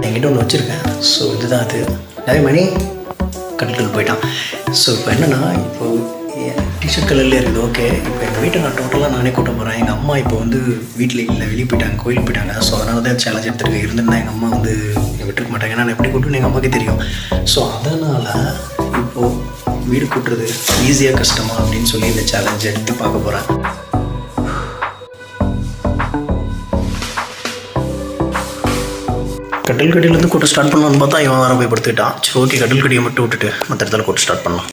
என்கிட்ட ஒன்று வச்சுருக்கேன். ஸோ இதுதான் அது. நிறைய மணி கட்டிட்டு போயிட்டான். ஸோ இப்போ என்னென்னா, இப்போது டிஷர்ட் கலரில் இருக்குது. ஓகே, இப்போ எங்கள் வீட்டை நான் டோட்டலாக நானே கூட்ட போகிறேன். எங்கள் அம்மா இப்போ வந்து வீட்டில் இல்லை, வெளியே போயிட்டாங்க, கோயிலுக்கு போயிட்டாங்க. ஸோ அதனால தான் சேலஞ்ச் எடுத்துருக்கேன். இருந்துருந்தா எங்கள் அம்மா வந்து விட்டுருக்க மாட்டாங்க. நான் எப்படி கூட்டுன்னு எங்கள் அம்மாவுக்கு தெரியும். ஸோ அதனால் இப்போது வீடு கூட்டுறது ஈஸியாக கஷ்டமா அப்படின்னு சொல்லி இந்த சேலஞ்ச் எடுத்து பார்க்க போகிறேன். கட்டில் கடியிலேருந்து கூட்ட ஸ்டார்ட் பண்ணலான்னு பார்த்தா இவன் வர போய் படுத்துக்கிட்டான். சரி, ஓகே, கட்டில் கடியை மட்டும் விட்டுட்டு மற்ற இடத்துல கூட்ட ஸ்டார்ட் பண்ணலாம்.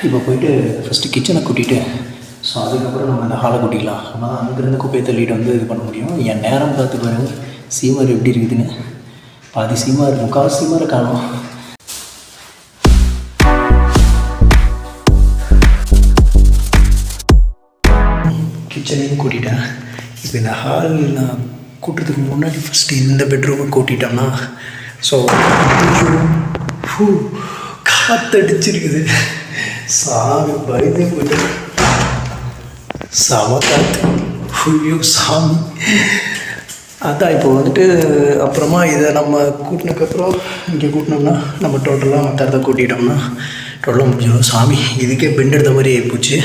இப்போ போயிட்டு ஃபஸ்ட்டு கிச்சனை கூட்டிகிட்டு, ஸோ அதுக்கப்புறம் நம்ம இந்த ஹாலை கூட்டிக்கலாம். நம்ம தான் அங்கேருந்து குப்பையை தள்ளிட்டு வந்து இது பண்ண முடியும். என் நேரம் பார்த்து பாருங்க, சீமார் எப்படி இருக்குதுன்னு. பாதி சீமார், முக்கால் சீமாரை காணும். கிச்சனையும் கூட்டிட்டேன். இப்போ இந்த ஹால் நான் கூட்டுறதுக்கு முன்னாடி ஃபஸ்ட்டு இந்த பெட்ரூமை கூட்டிட்டோம்னா, ஸோ காற்றடிச்சிருக்குது. சாமி பயந்தே போயிட்டு சமக்காத்து. ஐயோ சாமி. அதான் இப்போ வந்துட்டு அப்புறமா இதை நம்ம கூட்டினதுக்கப்புறம் இங்கே கூட்டினோம்னா நம்ம டோட்டலாக மற்ற இடத்த கூட்டிட்டோம்னா டோட்டலாக முடிஞ்சிடும். சாமி, இதுக்கே பெண்ட் எடுத்த மாதிரி ஆகிப்போச்சு.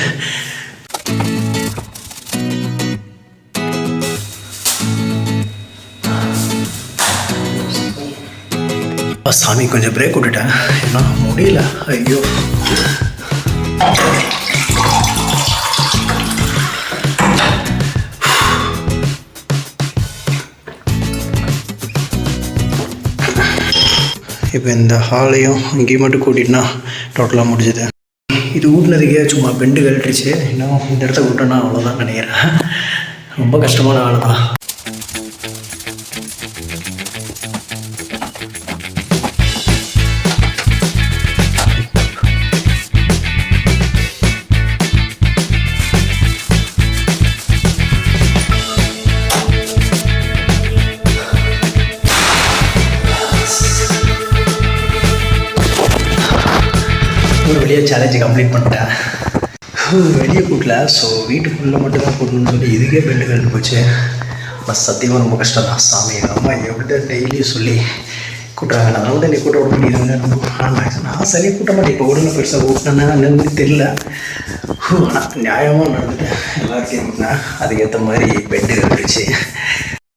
சாமி கொஞ்சம் பிரேக் விட்டுட்டேன், ஏன்னா முடியல. ஐயோ, இப்போ இந்த ஹாலையும் இங்கேயும் மட்டும் கூட்டிகிட்டுனா டோட்டலாக முடிஞ்சது. இது ஊட்டினதுக்கே சும்மா பெண்டு கழட்டுருச்சு. இன்னும் இந்த இடத்த விட்டோன்னா அவ்வளோதான் நினைக்கிறேன். ரொம்ப கஷ்டமான ஆள் தான். ஒரு வழியாக சேலஞ்சு கம்ப்ளீட் பண்ணிட்டேன். வெளியே கூட்டல, ஸோ வீட்டுக்குள்ளே மட்டும் தான் கூட்டணும்னு சொல்லி இதுக்கே பெண்டு கண்டு போச்சு. பஸ் சத்தியமாக ரொம்ப கஷ்டம் தான். சாமி, அம்மா எப்படி டெய்லியும் சொல்லி கூட்டுறாங்க. நான் கூட நீ கூட்ட விட முடியுதுங்க. நான் சரியாக கூட்ட மாட்டேன். இப்போ உடனே பெருசாக கூட்டினேன்னா என்னன்னு தெரியல. ஆனால் நியாயமாக நடந்துட்டேன். எல்லாருக்கும் கூட்டினேன். அதுக்கேற்ற மாதிரி பெண்டு கண்டுச்சு.